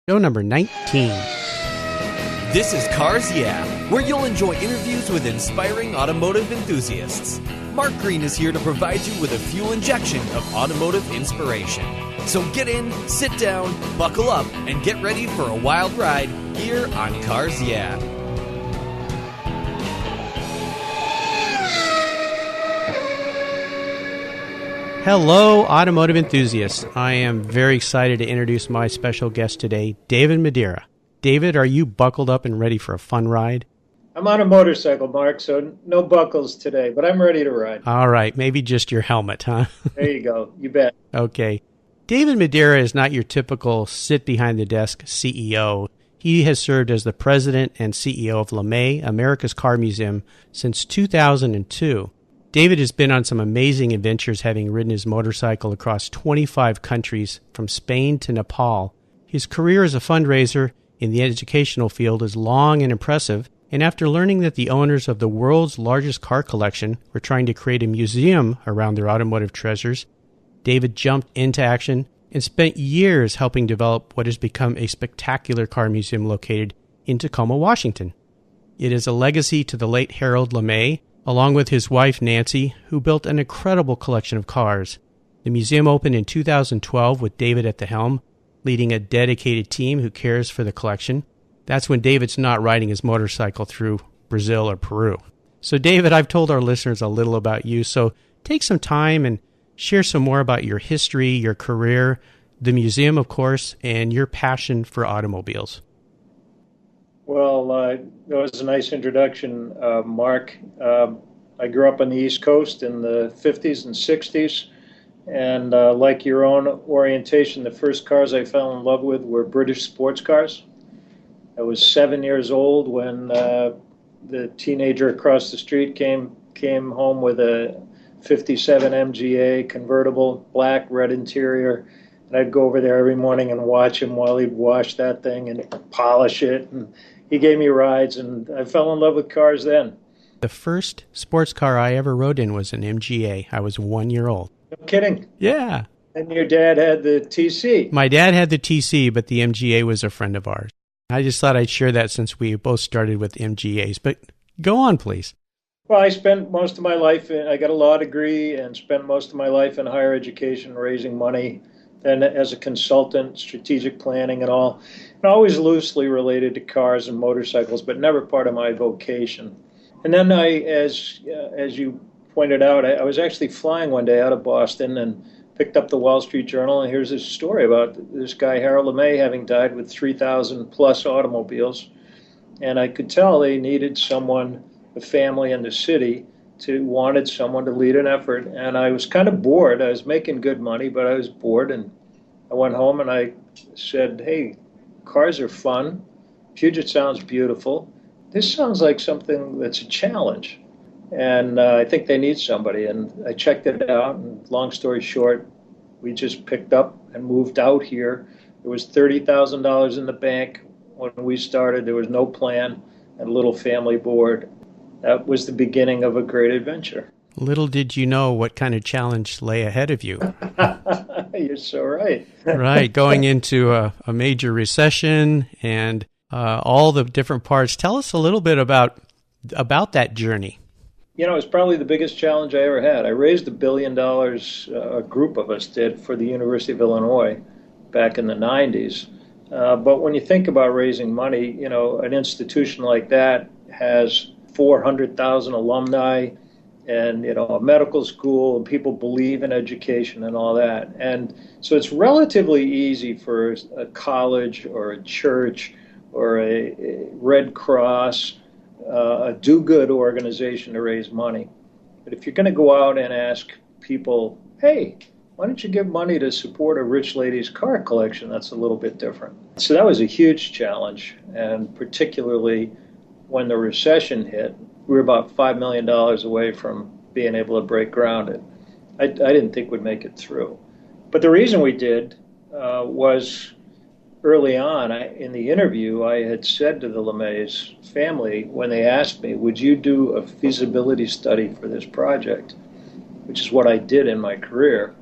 Show number 19. This is Cars Yeah, where you'll enjoy interviews with inspiring automotive enthusiasts. Mark Green is here to provide you with a fuel injection of automotive inspiration. So get in, sit down, buckle up, and get ready for a wild ride here on Cars Yeah. Hello, automotive enthusiasts. I am very excited to introduce my special guest today, David Madeira. David, are you buckled up and ready for a fun ride? I'm on a motorcycle, Mark, so no buckles today, but I'm ready to ride. All right, maybe just your helmet, huh? There you go. You bet. Okay. David Madeira is not your typical sit-behind-the-desk CEO. He has served as the president and CEO of LeMay, America's Car Museum, since 2002. David has been on some amazing adventures, having ridden his motorcycle across 25 countries, from Spain to Nepal. His career as a fundraiser in the educational field is long and impressive, and after learning that the owners of the world's largest car collection were trying to create a museum around their automotive treasures, David jumped into action and spent years helping develop what has become a spectacular car museum located in Tacoma, Washington. It is a legacy to the late Harold LeMay, along with his wife Nancy, who built an incredible collection of cars. The museum opened in 2012 with David at the helm, leading a dedicated team who cares for the collection. That's when David's not riding his motorcycle through Brazil or Peru. So David, I've told our listeners a little about you, so take some time and share some more about your history, your career, the museum, of course, and your passion for automobiles. Well, that was a nice introduction, Mark. I grew up on the East Coast in the 50s and 60s, and like your own orientation, the first cars I fell in love with were British sports cars. I was 7 years old when the teenager across the street came home with a 57 MGA convertible, black, red interior, and I'd go over there every morning and watch him while he'd wash that thing and polish it, and he gave me rides, and I fell in love with cars then. The first sports car I ever rode in was an MGA. I was 1 year old. No kidding. Yeah. And your dad had the TC. My dad had the TC, but the MGA was a friend of ours. I just thought I'd share that since we both started with MGAs. But go on, please. Well, I spent most of my life, I got a law degree and spent most of my life in higher education, raising money, and as a consultant, strategic planning and all. And always loosely related to cars and motorcycles, but never part of my vocation. And then as you pointed out, I was actually flying one day out of Boston and picked up the Wall Street Journal, and here's this story about this guy, Harold LeMay, having died with 3,000 plus automobiles. And I could tell they needed someone, a family in the city, wanted someone to lead an effort. And I was kind of bored. I was making good money, but I was bored. And I went home and I said, hey, cars are fun. Puget sounds beautiful. This sounds like something that's a challenge. And I think they need somebody. And I checked it out. And long story short, we just picked up and moved out here. There was $30,000 in the bank when we started. There was no plan and a little family board. That was the beginning of a great adventure. Little did you know what kind of challenge lay ahead of you. You're so right. Right, going into a major recession and all the different parts. Tell us a little bit about that journey. You know, it's probably the biggest challenge I ever had. I raised $1 billion, a group of us did, for the University of Illinois back in the 90s. But when you think about raising money, you know, an institution like that has 400,000 alumni and, you know, a medical school, and people believe in education and all that. And so it's relatively easy for a college or a church or a Red Cross, a do-good organization to raise money. But if you're going to go out and ask people, hey, why don't you give money to support a rich lady's car collection? That's a little bit different. So that was a huge challenge, and particularly when the recession hit, we were about $5 million away from being able to break ground. I didn't think we'd make it through. But the reason we did was early on, in the interview, I had said to the LeMay's family, when they asked me, would you do a feasibility study for this project, which is what I did in my career,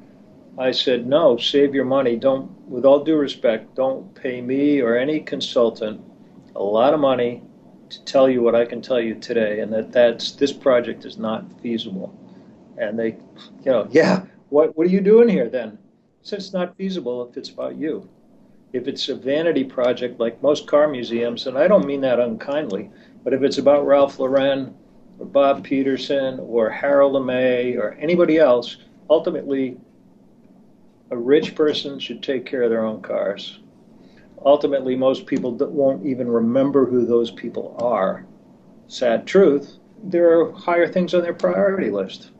I said, no, save your money. Don't with all due respect, don't pay me or any consultant a lot of money to tell you what I can tell you today, and this project is not feasible. And they, yeah, what are you doing here then? I said it's not feasible if it's about you. If it's a vanity project like most car museums, and I don't mean that unkindly, but if it's about Ralph Lauren or Bob Peterson or Harold LeMay or anybody else, ultimately a rich person should take care of their own cars. Ultimately, most people won't even remember who those people are. Sad truth, there are higher things on their priority list.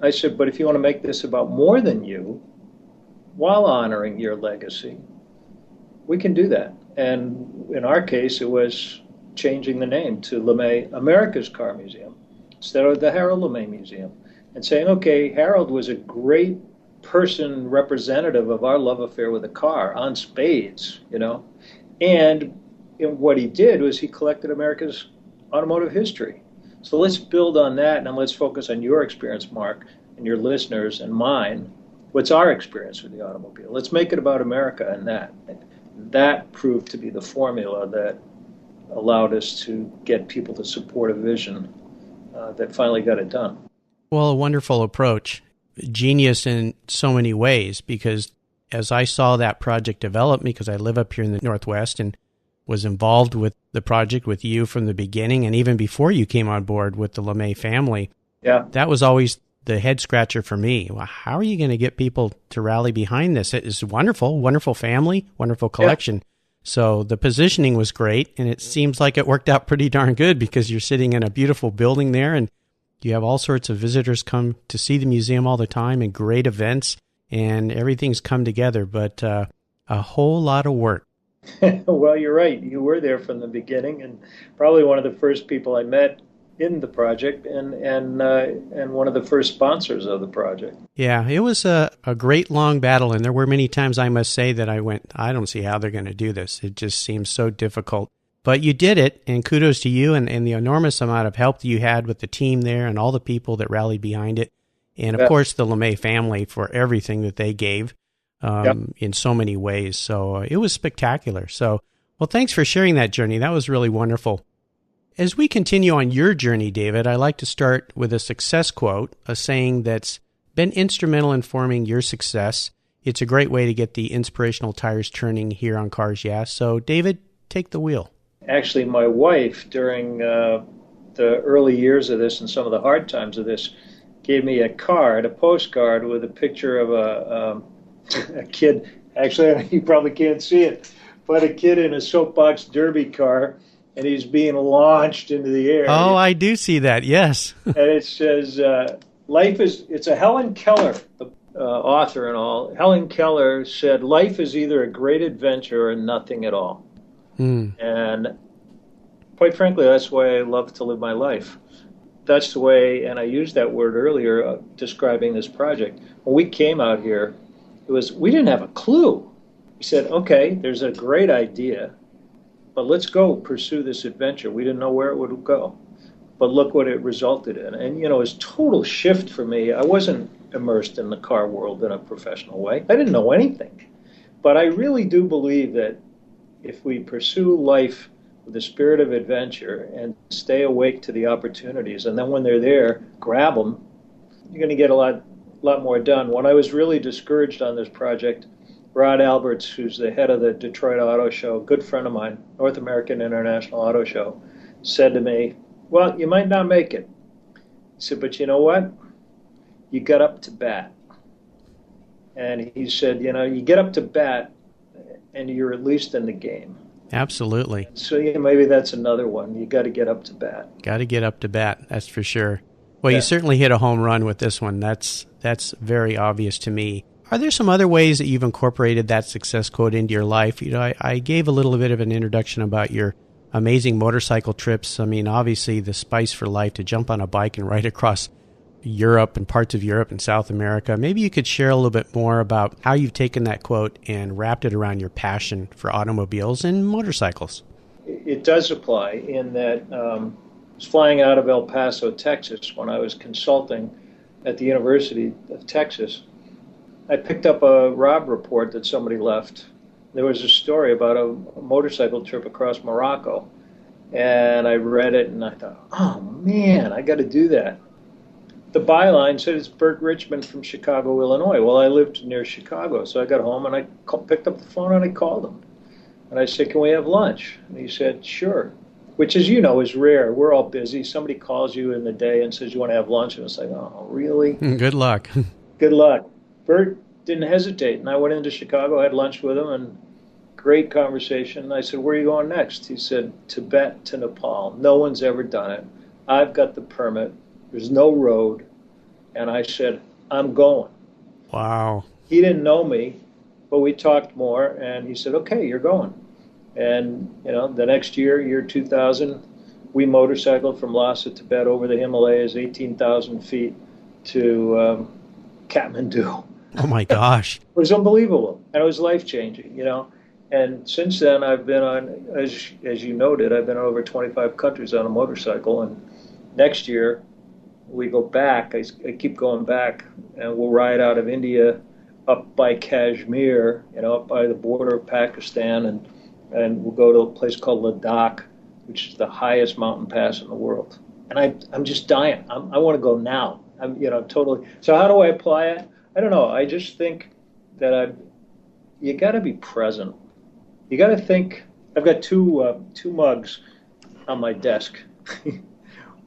I said, but if you want to make this about more than you, while honoring your legacy, we can do that. And in our case, it was changing the name to LeMay America's Car Museum instead of the Harold LeMay Museum, and saying, okay, Harold was a great person representative of our love affair with a car on spades, and what he did was he collected America's automotive history. So let's build on that, and let's focus on your experience, Mark, and your listeners and mine. What's our experience with the automobile? Let's make it about America and that. That proved to be the formula that allowed us to get people to support a vision that finally got it done. Well, a wonderful approach. Genius in so many ways, because as I saw that project develop, because I live up here in the Northwest and was involved with the project with you from the beginning, and even before you came on board with the LeMay family, that was always the head scratcher for me. Well, how are you going to get people to rally behind this? It is wonderful, wonderful family, wonderful collection. Yeah. So the positioning was great, and it seems like it worked out pretty darn good because you're sitting in a beautiful building there, and you have all sorts of visitors come to see the museum all the time and great events, and everything's come together, but a whole lot of work. Well, you're right. You were there from the beginning, and probably one of the first people I met in the project, and one of the first sponsors of the project. Yeah, it was a great long battle, and there were many times I must say that I don't see how they're going to do this. It just seems so difficult. But you did it, and kudos to you and the enormous amount of help that you had with the team there and all the people that rallied behind it. And, of course, the LeMay family for everything that they gave in so many ways. So it was spectacular. So, well, thanks for sharing that journey. That was really wonderful. As we continue on your journey, David, I like to start with a success quote, a saying that's been instrumental in forming your success. It's a great way to get the inspirational tires turning here on Cars Yeah. So, David, take the wheel. Actually, my wife, during the early years of this and some of the hard times of this, gave me a postcard with a picture of a kid. Actually, you probably can't see it, but a kid in a soapbox derby car, and he's being launched into the air. Oh, I do see that, yes. And it says, it's a Helen Keller author and all. Helen Keller said, life is either a great adventure or nothing at all. And quite frankly, that's why I love to live my life. That's the way, and I used that word earlier describing this project. When we came out here, we didn't have a clue. We said, okay, there's a great idea, but let's go pursue this adventure. We didn't know where it would go, but look what it resulted in. And, it was a total shift for me. I wasn't immersed in the car world in a professional way. I didn't know anything. But I really do believe that if we pursue life with the spirit of adventure and stay awake to the opportunities, and then when they're there, grab them, you're going to get a lot more done. When I was really discouraged on this project, Rod Alberts, who's the head of the Detroit Auto Show, a good friend of mine, North American International Auto Show, said to me, well, you might not make it. He said, but you know what? You got up to bat. And he said, you get up to bat, and you're at least in the game. Absolutely. So maybe that's another one. You got to get up to bat. Got to get up to bat, that's for sure. Well, you certainly hit a home run with this one. That's very obvious to me. Are there some other ways that you've incorporated that success quote into your life? I gave a little bit of an introduction about your amazing motorcycle trips. I mean, obviously the spice for life to jump on a bike and ride across Europe and parts of Europe and South America. Maybe you could share a little bit more about how you've taken that quote and wrapped it around your passion for automobiles and motorcycles. It does apply in that I was flying out of El Paso, Texas, when I was consulting at the University of Texas. I picked up a Rob report that somebody left. There was a story about a motorcycle trip across Morocco. And I read it and I thought, oh man, I got to do that. The byline said it's Bert Richmond from Chicago, Illinois. Well, I lived near Chicago, so I got home and I picked up the phone and I called him. And I said, can we have lunch? And he said, sure, which, as you know, is rare. We're all busy. Somebody calls you in the day and says, you want to have lunch? And it's like, oh, really? Good luck. Good luck. Bert didn't hesitate. And I went into Chicago, had lunch with him, and great conversation. And I said, where are you going next? He said, Tibet to Nepal. No one's ever done it. I've got the permit. There's no road. And I said, I'm going. Wow. He didn't know me, but we talked more, and he said, okay, you're going. And, the next year 2000, we motorcycled from Lhasa, Tibet, over the Himalayas, 18,000 feet to Kathmandu. Oh, my gosh. It was unbelievable, and it was life-changing, And since then, I've been on, as you noted, I've been on over 25 countries on a motorcycle, and next year we go back. I keep going back, and we'll ride out of India up by Kashmir, up by the border of Pakistan, and we'll go to a place called Ladakh, which is the highest mountain pass in the world. And I'm just dying. I want to go now. I'm totally. So how do I apply it? I don't know. I just think that you got to be present. You got to think. I've got two mugs on my desk.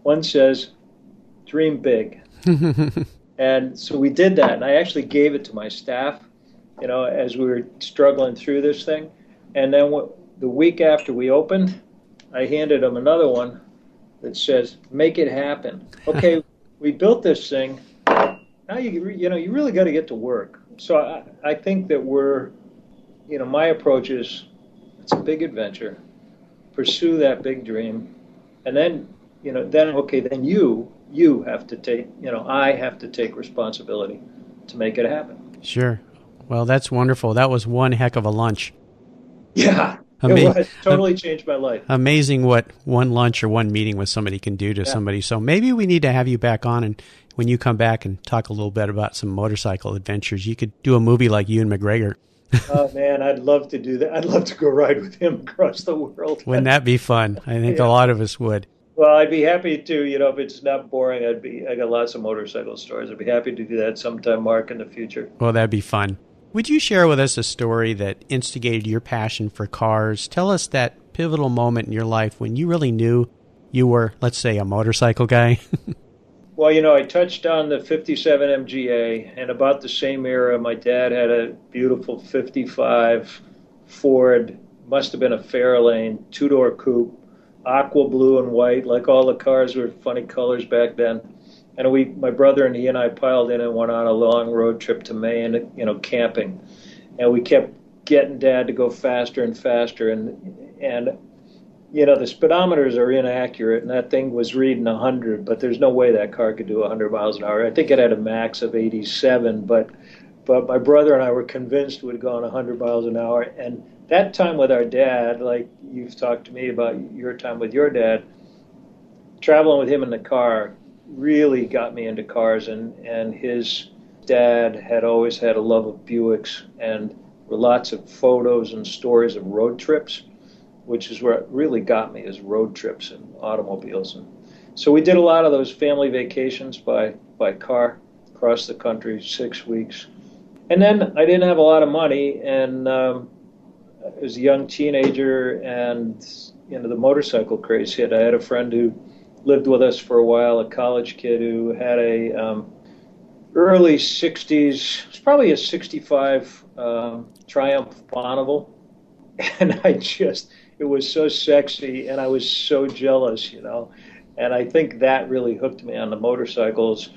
One says, "Dream big," and so we did that. And I actually gave it to my staff, as we were struggling through this thing. And then the week after we opened, I handed them another one that says, "Make it happen." Okay, we built this thing. Now you really got to get to work. So I think that my approach is, it's a big adventure. Pursue that big dream, and then then you have to take, I have to take responsibility to make it happen. Sure. Well, that's wonderful. That was one heck of a lunch. Yeah. It was. Totally changed my life. Amazing what one lunch or one meeting with somebody can do to somebody. So maybe we need to have you back on, and when you come back and talk a little bit about some motorcycle adventures, you could do a movie like Ewan McGregor. Oh, man, I'd love to do that. I'd love to go ride with him across the world. Wouldn't that be fun? I think a lot of us would. Well, I'd be happy to, if it's not boring, I got lots of motorcycle stories. I'd be happy to do that sometime, Mark, in the future. Well, that'd be fun. Would you share with us a story that instigated your passion for cars? Tell us that pivotal moment in your life when you really knew you were, let's say, a motorcycle guy. Well, I touched on the 57 MGA, and about the same era, my dad had a beautiful 55 Ford, must have been a Fairlane, two-door coupe, aqua blue and white, like all the cars were funny colors back then. And my brother and he and I piled in and went on a long road trip to Maine, camping. And we kept getting Dad to go faster and faster. And the speedometers are inaccurate, and that thing was reading 100, but there's no way that car could do 100 miles an hour. I think it had a max of 87, but my brother and I were convinced we'd gone 100 miles an hour. And that time with our dad, like you've talked to me about your time with your dad, traveling with him in the car really got me into cars, and his dad had always had a love of Buicks, and lots of photos and stories of road trips, which is where it really got me, is road trips and automobiles. And so we did a lot of those family vacations by car across the country, 6 weeks. And then I didn't have a lot of money, and I was a young teenager, and the motorcycle craze hit. I had a friend who lived with us for a while, a college kid who had a early 60s, it's probably a 65 Triumph Bonneville. And it was so sexy, and I was so jealous, And I think that really hooked me on the motorcycles.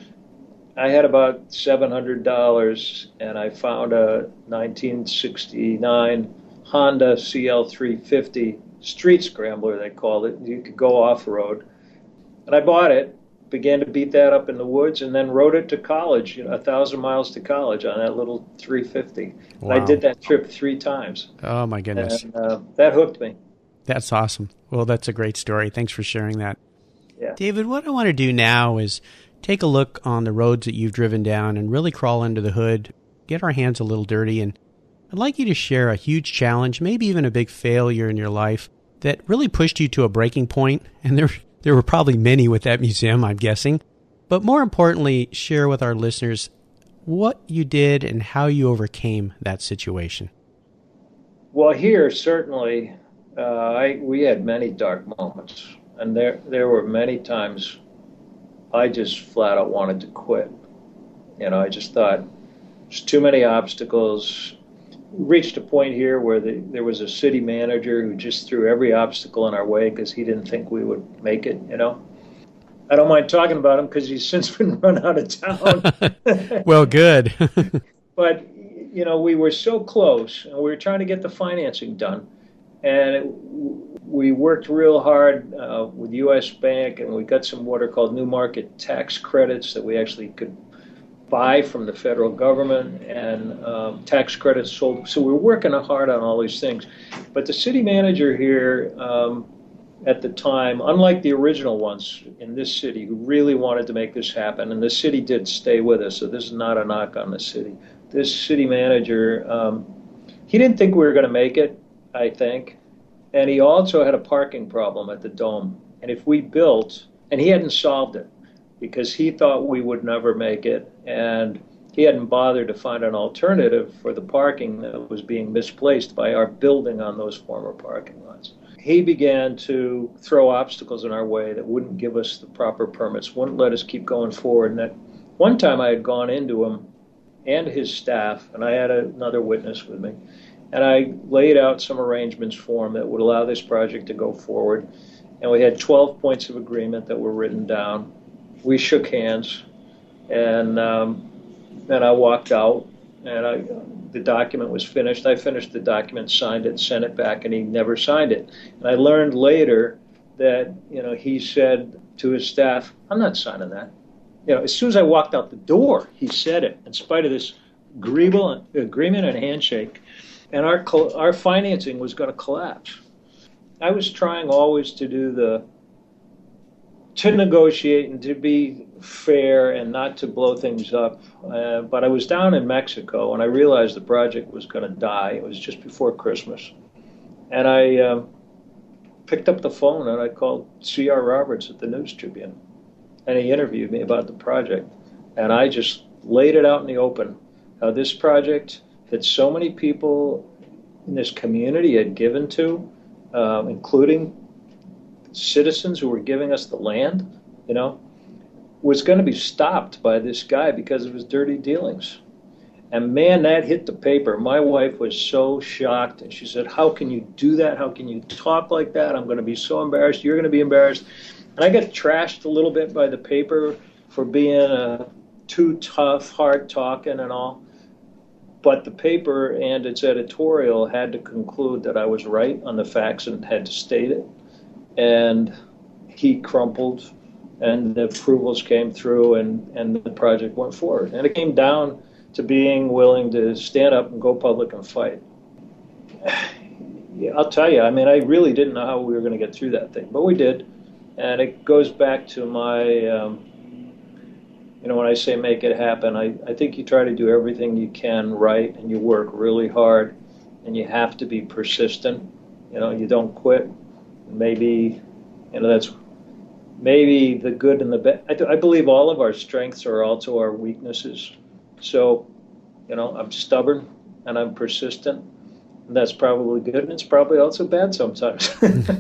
I had about $700, and I found a 1969 Honda CL350 Street Scrambler, they called it. You could go off-road. And I bought it, began to beat that up in the woods, and then rode it to college, 1,000 miles to college on that little 350. Wow. And I did that trip 3 times. Oh, my goodness. And that hooked me. That's awesome. Well, that's a great story. Thanks for sharing that. Yeah. David, what I want to do now is take a look on the roads that you've driven down and really crawl under the hood. get our hands a little dirty, and I'd like you to share a huge challenge, maybe even a big failure in your life that really pushed you to a breaking point. And there were probably many with that museum, I'm guessing. But more importantly, share with our listeners what you did and how you overcame that situation. Well, here, certainly, we had many dark moments. And there were many times I just flat out wanted to quit. I just thought, there's too many obstacles. We reached a point here where there was a city manager who just threw every obstacle in our way because he didn't think we would make it, I don't mind talking about him because he's since been run out of town. Well, good. But, we were so close, and we were trying to get the financing done. And we worked real hard with U.S. Bank, and we got some what are called new market tax credits that we actually could buy from the federal government, and tax credits sold. So we were working hard on all these things. But the city manager here at the time, unlike the original ones in this city who really wanted to make this happen, and the city did stay with us, so this is not a knock on the city. This city manager, he didn't think we were going to make it, I think. And he also had a parking problem at the Dome. And if we built, and he hadn't solved it because he thought we would never make it, and he hadn't bothered to find an alternative for the parking that was being misplaced by our building on those former parking lots. He began to throw obstacles in our way that wouldn't give us the proper permits, wouldn't let us keep going forward. And at one time I had gone into him and his staff, and I had another witness with me, and I laid out some arrangements for him that would allow this project to go forward. And we had 12 points of agreement that were written down. We shook hands, and then I walked out, and the document was finished. I finished the document, signed it, sent it back, and he never signed it. And I learned later that he said to his staff, "I'm not signing that." As soon as I walked out the door, he said it, in spite of this agreement and handshake. And our financing was going to collapse. I was trying always to negotiate and to be fair and not to blow things up. But I was down in Mexico, and I realized the project was going to die. It was just before Christmas. And I picked up the phone, and I called C.R. Roberts at the News Tribune. And he interviewed me about the project. And I just laid it out in the open, how this project that so many people in this community had given to, including citizens who were giving us the land, was going to be stopped by this guy because of his dirty dealings. And man, that hit the paper. My wife was so shocked, and she said, "How can you do that? How can you talk like that? I'm going to be so embarrassed. You're going to be embarrassed." And I got trashed a little bit by the paper for being too tough, hard talking and all. But the paper and its editorial had to conclude that I was right on the facts and had to state it. And he crumpled, and the approvals came through, and the project went forward. And it came down to being willing to stand up and go public and fight. Yeah, I'll tell you, I really didn't know how we were going to get through that thing, but we did. And it goes back to my, when I say make it happen, I think you try to do everything you can right, and you work really hard, and you have to be persistent. You don't quit. Maybe, that's maybe the good and the bad. I believe all of our strengths are also our weaknesses. So, I'm stubborn and I'm persistent. And that's probably good, and it's probably also bad sometimes.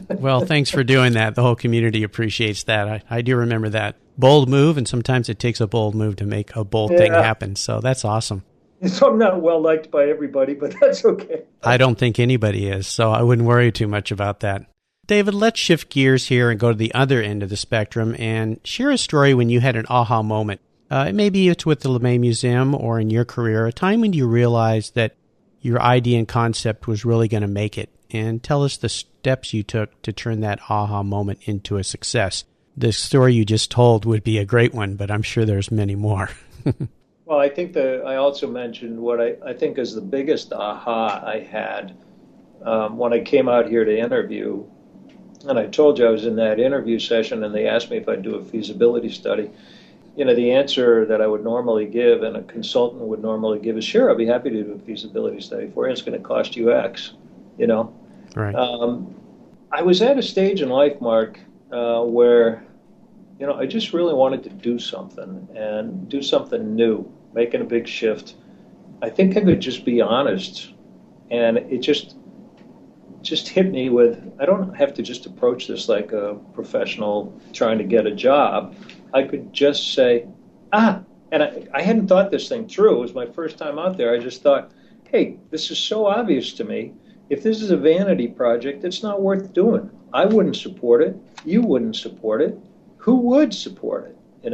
Well, thanks for doing that. The whole community appreciates that. I do remember that. Bold move, and sometimes it takes a bold move to make a bold thing happen. So that's awesome. So I'm not well liked by everybody, but that's okay. I don't think anybody is, so I wouldn't worry too much about that. David, let's shift gears here and go to the other end of the spectrum and share a story when you had an aha moment. Maybe it's with the LeMay Museum or in your career, a time when you realized that your idea and concept was really going to make it. And tell us the steps you took to turn that aha moment into a success. The story you just told would be a great one, but I'm sure there's many more. Well, I think I also mentioned what I think is the biggest aha I had when I came out here to interview. And I told you I was in that interview session, and they asked me if I'd do a feasibility study. the answer that I would normally give and a consultant would normally give is, sure, I'll be happy to do a feasibility study for you. It's going to cost you X, you know. Right. I was at a stage in life, Mark, where, I just really wanted to do something and do something new, making a big shift. I think I could just be honest. And it just hit me with, I don't have to just approach this like a professional trying to get a job. I could just say, and I hadn't thought this thing through. It was my first time out there. I just thought, hey, this is so obvious to me. If this is a vanity project, it's not worth doing. I wouldn't support it. You wouldn't support it. Who would support it,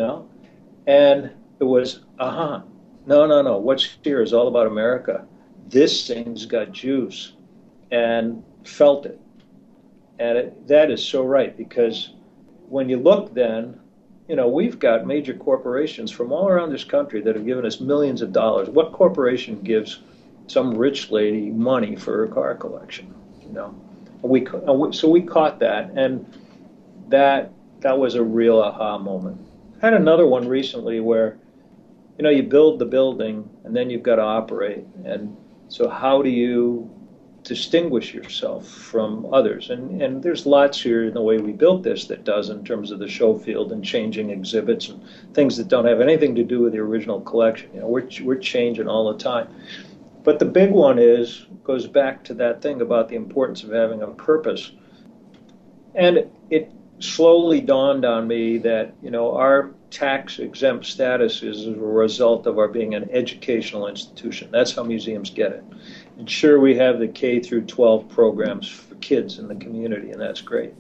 And it was, no. What's here is all about America. This thing's got juice, and felt it. And that is so right, because when you look then, we've got major corporations from all around this country that have given us millions of dollars. What corporation gives some rich lady money for her car collection? So we caught that, and that was a real aha moment. I had another one recently where, you build the building and then you've got to operate. And so how do you distinguish yourself from others? And there's lots here in the way we built this that does, in terms of the show field and changing exhibits and things that don't have anything to do with the original collection. We're changing all the time. But the big one goes back to that thing about the importance of having a purpose. And it slowly dawned on me that, our tax-exempt status is a result of our being an educational institution. That's how museums get it. And sure, we have the K through 12 programs for kids in the community, and that's great.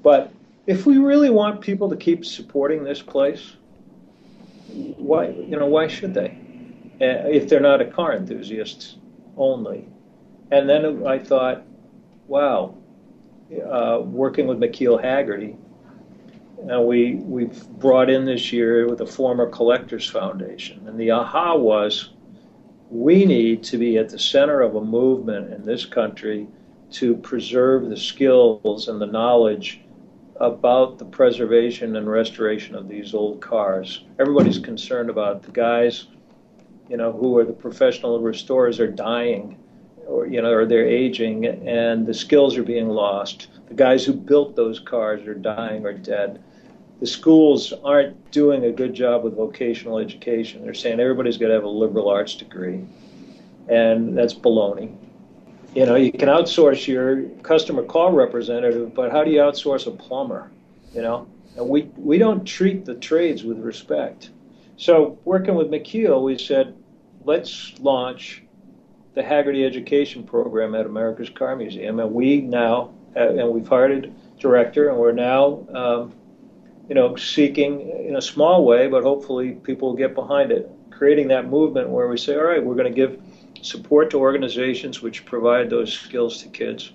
But if we really want people to keep supporting this place, why should they? If they're not a car enthusiast only. And then I thought, wow, working with McKeel Hagerty, we've brought in this year with the former Collectors Foundation. And the aha was, we need to be at the center of a movement in this country to preserve the skills and the knowledge about the preservation and restoration of these old cars. Everybody's concerned about the guys, who are the professional restorers are dying, or they're aging, and the skills are being lost. The guys who built those cars are dying or dead. The schools aren't doing a good job with vocational education. They're saying everybody's got to have a liberal arts degree, and that's baloney. You can outsource your customer call representative, but how do you outsource a plumber? And we don't treat the trades with respect. So working with McKeel, we said, let's launch the Hagerty Education Program at America's Car Museum. And we've hired a director, and we're now, seeking in a small way, but hopefully people will get behind it, creating that movement where we say, all right, we're going to give support to organizations which provide those skills to kids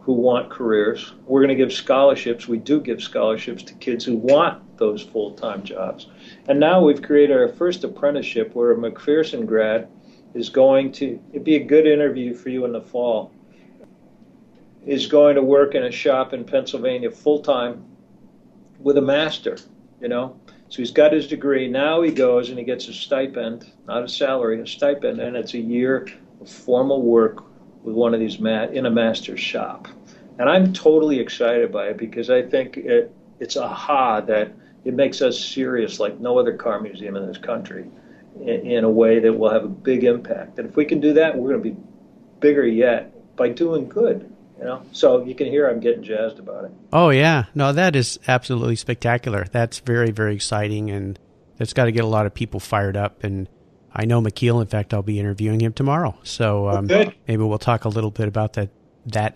who want careers. We're going to give scholarships. We do give scholarships to kids who want those full-time jobs. And now we've created our first apprenticeship where a McPherson grad is going to, it'd be a good interview for you in the fall, is going to work in a shop in Pennsylvania full-time with a master, So he's got his degree. Now he goes and he gets a stipend, not a salary, a stipend, and it's a year of formal work with one of these in a master's shop. And I'm totally excited by it because I think it's aha that it makes us serious like no other car museum in this country in a way that will have a big impact. And if we can do that, we're going to be bigger yet by doing good. So you can hear I'm getting jazzed about it. Oh, yeah. No, that is absolutely spectacular. That's very, very exciting, and that's got to get a lot of people fired up. And I know McKeel. In fact, I'll be interviewing him tomorrow. So maybe we'll talk a little bit about that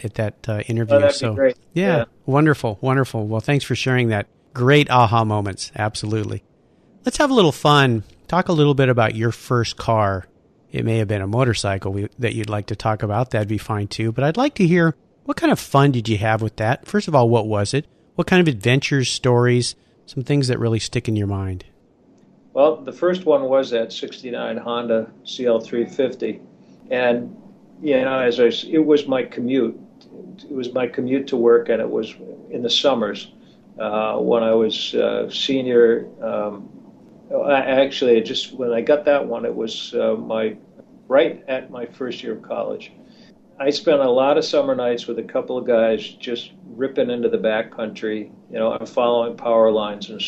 at that interview. Oh, that'd be great. Yeah, wonderful, wonderful. Well, thanks for sharing that. Great aha moments. Absolutely. Let's have a little fun. Talk a little bit about your first car. It may have been a motorcycle that you'd like to talk about. That'd be fine too. But I'd like to hear, what kind of fun did you have with that? First of all, what was it? What kind of adventures, stories, some things that really stick in your mind? Well, the first one was that 69 Honda CL350. And, it was my commute. It was my commute to work, and it was in the summers when I was senior Actually, just when I got that one, it was my right at my first year of college. I spent a lot of summer nights with a couple of guys just ripping into the backcountry. I'm following power lines and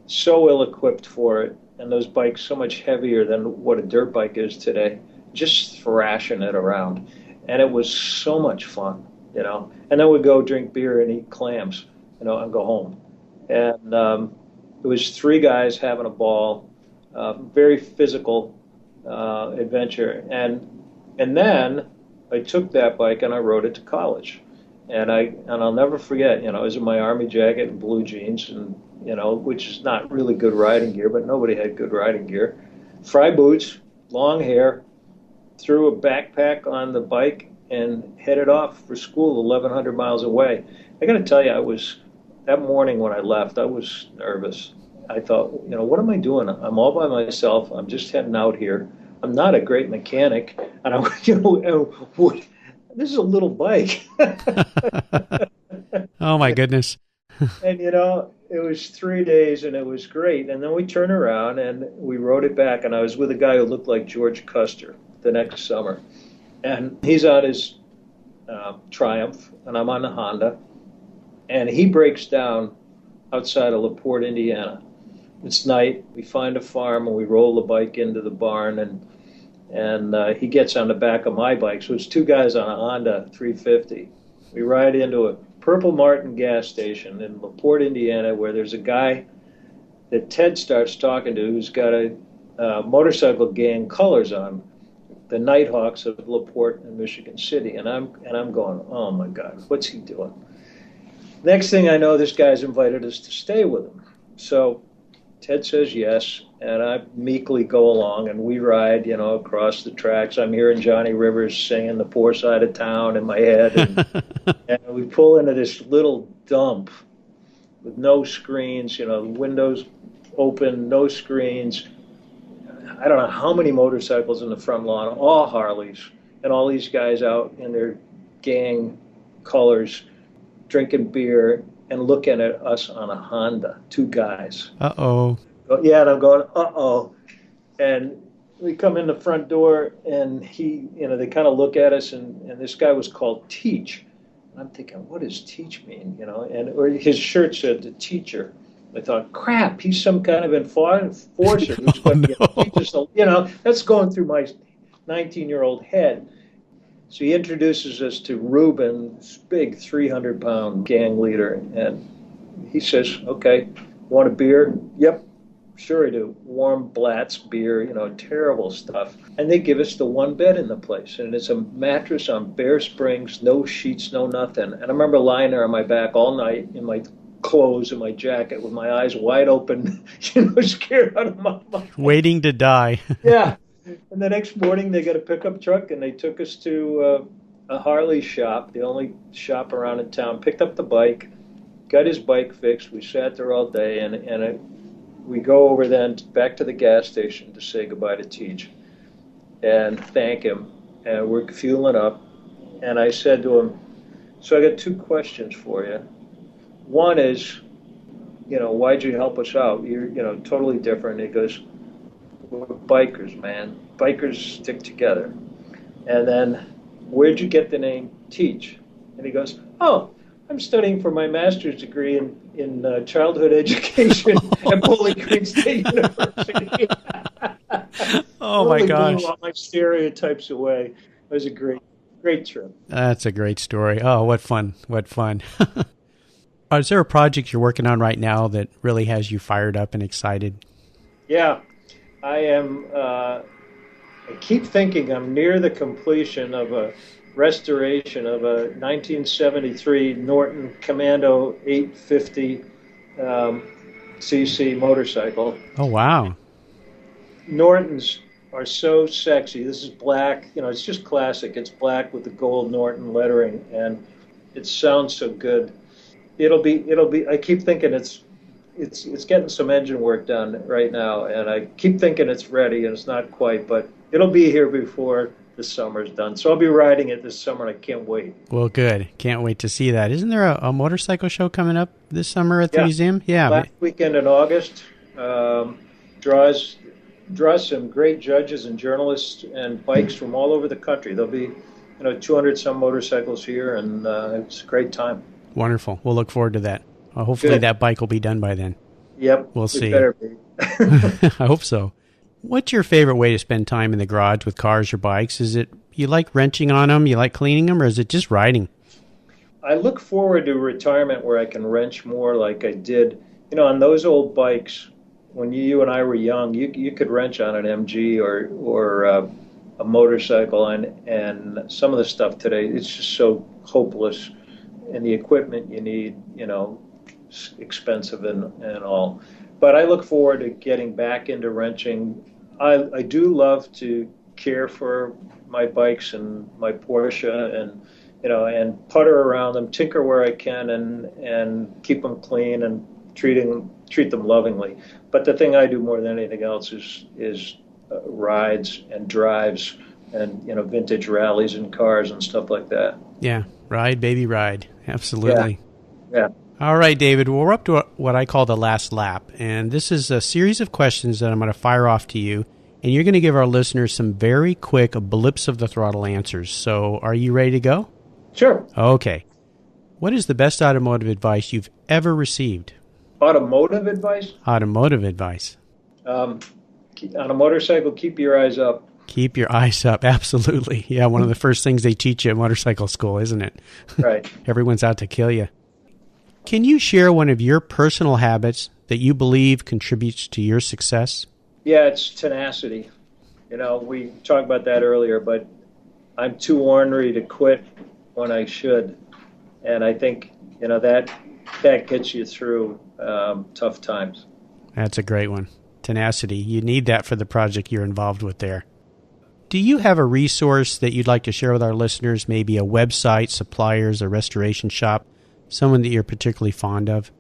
so ill-equipped for it, and those bikes so much heavier than what a dirt bike is today, just thrashing it around. And it was so much fun. And then we'd go drink beer and eat clams, and go home. And it was three guys having a ball, very physical adventure. And then I took that bike and I rode it to college. And I'll never forget, I was in my army jacket and blue jeans, and which is not really good riding gear, but nobody had good riding gear. Fry boots, long hair, threw a backpack on the bike and headed off for school 1,100 miles away. I got to tell you, that morning when I left, I was nervous. I thought, what am I doing? I'm all by myself. I'm just heading out here. I'm not a great mechanic, and this is a little bike. Oh my goodness. And it was 3 days and it was great. And then we turned around and we rode it back, and I was with a guy who looked like George Custer the next summer. And he's on his Triumph and I'm on the Honda. And he breaks down outside of LaPorte, Indiana. It's night. We find a farm and we roll the bike into the barn, and he gets on the back of my bike. So it's two guys on a Honda 350. We ride into a Purple Martin gas station in LaPorte, Indiana, where there's a guy that Ted starts talking to who's got a motorcycle gang colors on, the Nighthawks of LaPorte and Michigan City. And I'm going, oh my God, what's he doing? Next thing I know, this guy's invited us to stay with him. So Ted says yes, and I meekly go along, and we ride, across the tracks. I'm hearing Johnny Rivers singing "The Poor Side of Town" in my head, and we pull into this little dump with no screens, windows open, no screens. I don't know how many motorcycles in the front lawn, all Harleys, and all these guys out in their gang colors, drinking beer and looking at us on a Honda, two guys. Uh-oh. Yeah, and I'm going, uh-oh. And we come in the front door, and they kind of look at us, and this guy was called Teach. And I'm thinking, what does Teach mean? Or his shirt said the teacher. I thought, crap, he's some kind of enforcer who's going to teach us. That's going through my 19-year-old head. So he introduces us to Ruben, this big 300-pound gang leader, and he says, okay, want a beer? Yep, sure I do. Warm Blatz beer, terrible stuff. And they give us the one bed in the place, and it's a mattress on bare springs, no sheets, no nothing. And I remember lying there on my back all night in my clothes and my jacket with my eyes wide open, scared out of my mind. Waiting to die. Yeah. And the next morning, they got a pickup truck, and they took us to a Harley shop, the only shop around in town, picked up the bike, got his bike fixed. We sat there all day, and we go over then back to the gas station to say goodbye to Teach and thank him. And we're fueling up, and I said to him, so I got two questions for you. One is, why'd you help us out? You're, totally different. He goes, we're bikers, man. Bikers stick together. And then, where'd you get the name Teach? And he goes, oh, I'm studying for my master's degree in childhood education at Bowling Green State University. Oh, my gosh. Blew all my stereotypes away. It was a great trip. That's a great story. Oh, what fun. What fun. Is there a project you're working on right now that really has you fired up and excited? Yeah. I am. I keep thinking I'm near the completion of a restoration of a 1973 Norton Commando 850 cc motorcycle. Oh, wow. Nortons are so sexy. This is black. It's just classic. It's black with the gold Norton lettering, and it sounds so good. It'll be. I keep thinking it's getting some engine work done right now, and I keep thinking it's ready, and it's not quite, but it'll be here before the summer's done. So I'll be riding it this summer, and I can't wait. Well, good. Can't wait to see that. Isn't there a motorcycle show coming up this summer at the museum? Yeah. Last weekend in August, draws some great judges and journalists and bikes from all over the country. There'll be 200 some motorcycles here, and it's a great time. Wonderful. We'll look forward to that. Hopefully that bike will be done by then. Yep. We'll see. Better be. I hope so. What's your favorite way to spend time in the garage with cars or bikes? Is it you like wrenching on them, you like cleaning them, or is it just riding? I look forward to retirement where I can wrench more like I did. On those old bikes, when you and I were young, you could wrench on an MG or a motorcycle, and some of the stuff today, it's just so hopeless. And the equipment you need, expensive and all. But I look forward to getting back into wrenching. I do love to care for my bikes and my Porsche and putter around them, tinker where I can, and keep them clean and treat them lovingly. But the thing I do more than anything else is rides and drives and vintage rallies and cars and stuff like that. Yeah, ride, baby, ride. Absolutely. Yeah. All right, David, well, we're up to what I call the last lap, and this is a series of questions that I'm going to fire off to you, and you're going to give our listeners some very quick blips of the throttle answers. So are you ready to go? Sure. Okay. What is the best automotive advice you've ever received? Automotive advice? Automotive advice. On a motorcycle, keep your eyes up. Keep your eyes up, absolutely. Yeah, one of the first things they teach you at motorcycle school, isn't it? Right. Everyone's out to kill you. Can you share one of your personal habits that you believe contributes to your success? Yeah, it's tenacity. We talked about that earlier, but I'm too ornery to quit when I should. And I think, that gets you through tough times. That's a great one. Tenacity. You need that for the project you're involved with there. Do you have a resource that you'd like to share with our listeners, maybe a website, suppliers, a restoration shop, someone that you're particularly fond of?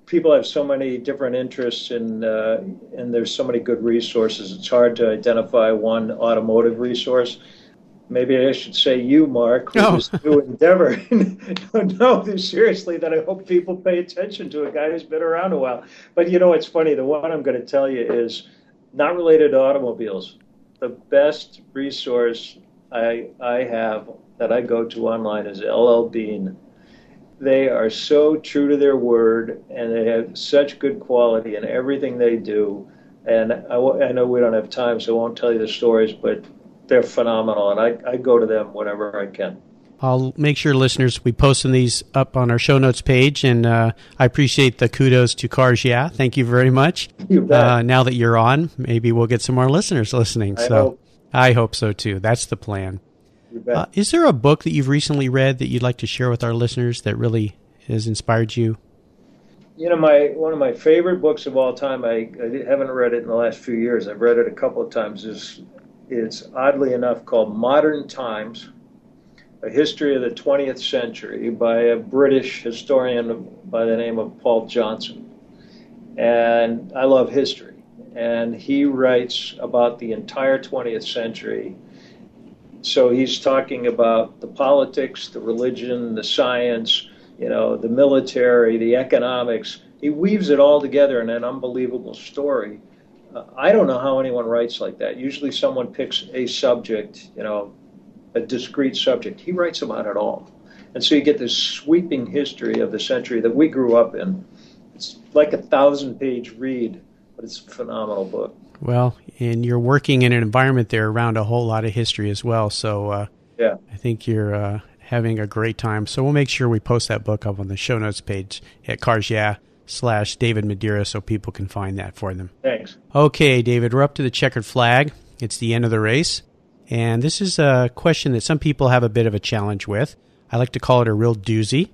People have so many different interests, and there's so many good resources. It's hard to identify one automotive resource. Maybe I should say you, Mark, with this new endeavor. No, seriously, that I hope people pay attention to, a guy who's been around a while. But it's funny, the one I'm going to tell you is not related to automobiles. The best resource I have that I go to online is LL Bean. They are so true to their word, and they have such good quality in everything they do. And I know we don't have time, so I won't tell you the stories, but they're phenomenal, and I go to them whenever I can. I'll make sure, listeners, we posting these up on our show notes page, and I appreciate the kudos to Cars Yeah. Thank you very much. You bet. Now that you're on, maybe we'll get some more listeners listening. I hope so, too. That's the plan. You bet. Is there a book that you've recently read that you'd like to share with our listeners that really has inspired you? One of my favorite books of all time, I haven't read it in the last few years. I've read it a couple of times, it's oddly enough called Modern Times, A History of the 20th Century by a British historian by the name of Paul Johnson. And I love history. And he writes about the entire 20th century. So he's talking about the politics, the religion, the science, the military, the economics. He weaves it all together in an unbelievable story. I don't know how anyone writes like that. Usually someone picks a subject, a discrete subject. He writes about it all. And so you get this sweeping history of the century that we grew up in. It's like a 1,000-page read, but it's a phenomenal book. Well, and you're working in an environment there around a whole lot of history as well. So yeah, I think you're having a great time. So we'll make sure we post that book up on the show notes page at carsyeah.com/David Madeira so people can find that for them. Thanks. Okay, David, we're up to the checkered flag. It's the end of the race. And this is a question that some people have a bit of a challenge with. I like to call it a real doozy.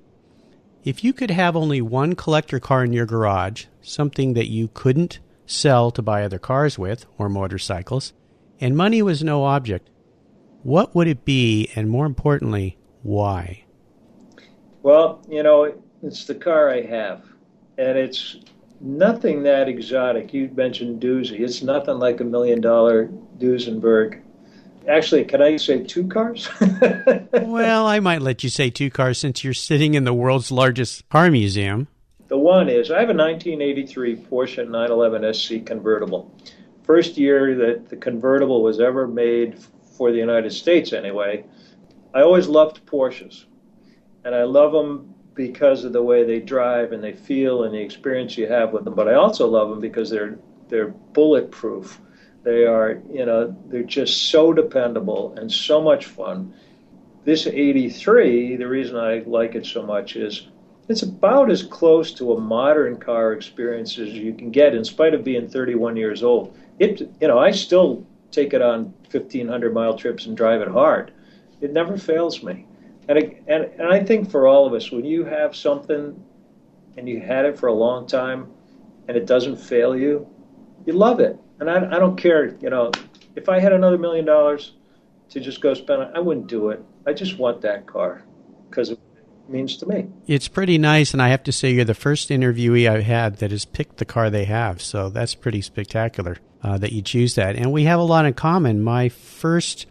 If you could have only one collector car in your garage, something that you couldn't sell to buy other cars with or motorcycles, and money was no object, what would it be, and more importantly, why? Well, it's the car I have, and it's nothing that exotic. You mentioned doozy. It's nothing like $1 million Duesenberg. Actually, can I say two cars? Well, I might let you say two cars since you're sitting in the world's largest car museum. The one is, I have a 1983 Porsche 911 SC convertible. First year that the convertible was ever made for the United States anyway. I always loved Porsches, and I love them because of the way they drive and they feel and the experience you have with them. But I also love them because they're bulletproof. They are, they're just so dependable and so much fun. This 83, the reason I like it so much is it's about as close to a modern car experience as you can get, in spite of being 31 years old. I still take it on 1,500-mile trips and drive it hard. It never fails me. And I think for all of us, when you have something and you had it for a long time and it doesn't fail you, you love it. And I don't care, if I had another $1 million to just go spend it, I wouldn't do it. I just want that car because it means to me. It's pretty nice, and I have to say you're the first interviewee I've had that has picked the car they have, so that's pretty spectacular that you choose that. And we have a lot in common. My first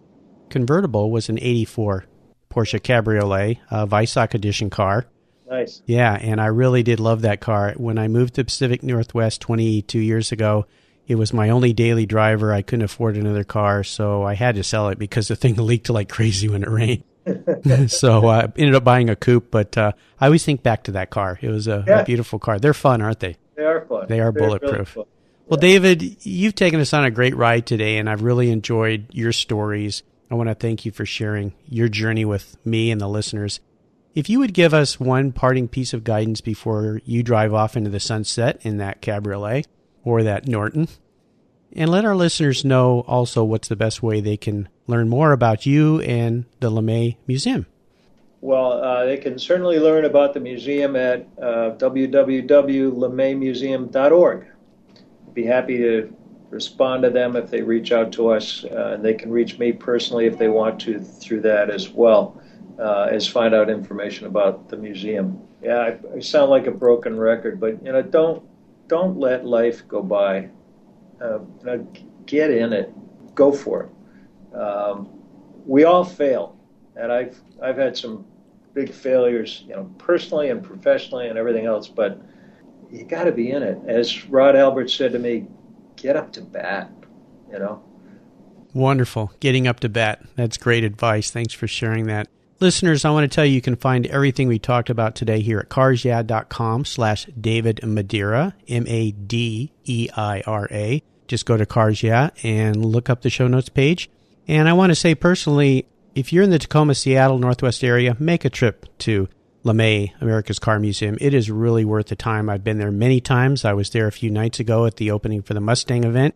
convertible was an 84 Porsche Cabriolet, a Weissach edition car. Nice. Yeah, and I really did love that car. When I moved to Pacific Northwest 22 years ago, it was my only daily driver. I couldn't afford another car, so I had to sell it because the thing leaked like crazy when it rained. So I ended up buying a coupe, but I always think back to that car. It was a beautiful car. They're fun, aren't they? They are fun. They are bulletproof. Really well, David, you've taken us on a great ride today, and I've really enjoyed your stories. I want to thank you for sharing your journey with me and the listeners. If you would give us one parting piece of guidance before you drive off into the sunset in that Cabriolet or that Norton, and let our listeners know also what's the best way they can learn more about you and the LeMay Museum. Well, they can certainly learn about the museum at www.lemaymuseum.org. I'd be happy to respond to them if they reach out to us, and they can reach me personally if they want to through that as well, as find out information about the museum. Yeah, I sound like a broken record, but don't let life go by. Get in it, go for it. We all fail, and I've had some big failures, personally and professionally and everything else. But you got to be in it. As Rod Albert said to me, get up to bat. Wonderful, getting up to bat. That's great advice. Thanks for sharing that. Listeners, I want to tell you can find everything we talked about today here at carsyeah.com/David Madeira, Madeira. Just go to Cars Yeah and look up the show notes page. And I want to say personally, if you're in the Tacoma, Seattle, Northwest area, make a trip to LeMay, America's Car Museum. It is really worth the time. I've been there many times. I was there a few nights ago at the opening for the Mustang event.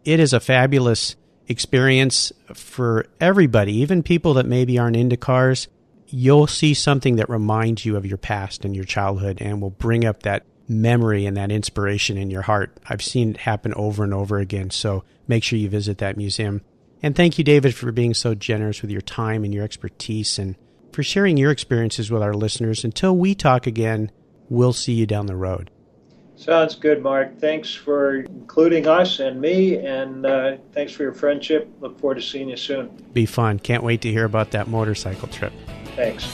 It is a fabulous experience for everybody, even people that maybe aren't into cars. You'll see something that reminds you of your past and your childhood and will bring up that memory and that inspiration in your heart. I've seen it happen over and over again, so make sure you visit that museum. And thank you, David, for being so generous with your time and your expertise and for sharing your experiences with our listeners. Until we talk again, we'll see you down the road. Sounds good, Mark. Thanks for including us and me, and thanks for your friendship. Look forward to seeing you soon. Be fun. Can't wait to hear about that motorcycle trip. Thanks.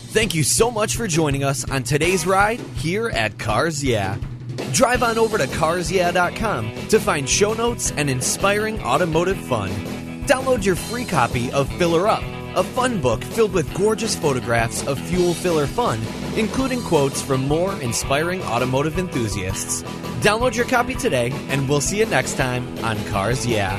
Thank you so much for joining us on today's ride here at Cars Yeah. Drive on over to carsyeah.com to find show notes and inspiring automotive fun. Download your free copy of Filler Up, a fun book filled with gorgeous photographs of fuel filler fun, including quotes from more inspiring automotive enthusiasts. Download your copy today, and we'll see you next time on Cars Yeah.